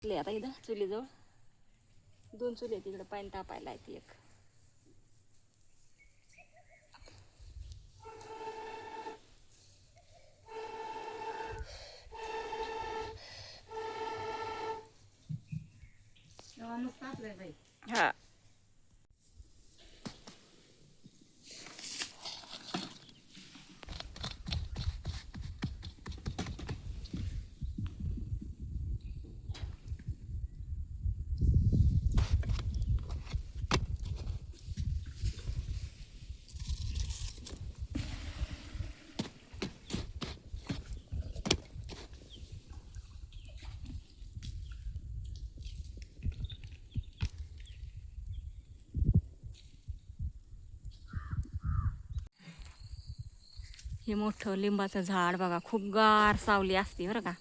बसले आता इथं चुलीजवळ. 2 चुली तिकडे पाणी तापायला आहे ती एक. हा हे मोठं लिंबाचं झाड बघा, खूप गार सावली असते बरं का.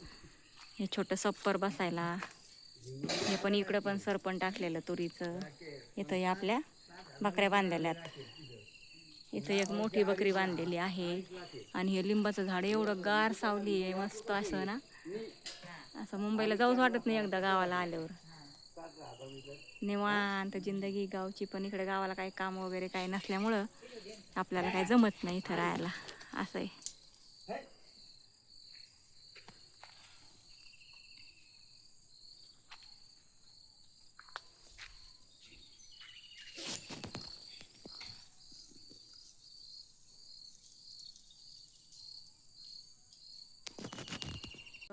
हे छोटं सप्पर बसायला. हे पण इकडं पण सरपण टाकलेलं तुरीचं. इथं या आपल्या बकऱ्या बांधलेल्यात. इथं एक मोठी बकरी बांधलेली आहे. आणि हे लिंबाचं झाड एवढं गार सावली आहे, मस्त असं ना. असं मुंबईला जाऊच वाटत नाही एकदा गावाला आल्यावर. निवांत जिंदगी गावची. पण इकडे गावाला काही काम वगैरे काही नसल्यामुळं आपल्याला काही जमत नाही इथं राहायला. असं आहे.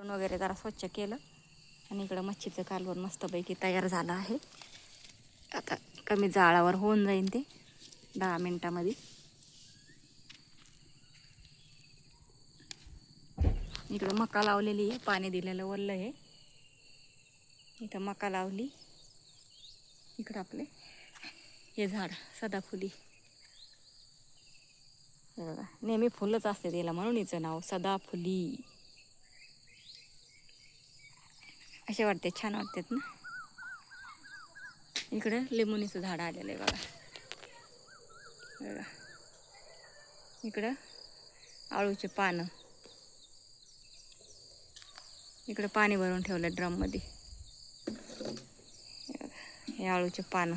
वगैरे जरा स्वच्छ केलं आणि इकडं मच्छीचं कालवण मस्तपैकी तयार झालं आहे. आता कमी जाळावर होऊन जाईन ते 10 मिनिटामध्ये. इकडं मका लावलेली आहे, पाणी दिलेलं वल्ल आहे. इथं मका लावली. इकडं आपले हे झाड सदाफुली. हे बघा, नेहमी फुलंच असते त्याला म्हणून हिचं नाव सदाफुली. असे वाटते, छान वाटतात ना. इकडं लिंबुनीचं झाड आलेलं आहे बघा. बघा इकडं आळूचे पानं. इकडं पाणी भरून ठेवलं ड्रम मध्ये. हे आळूचे पानं.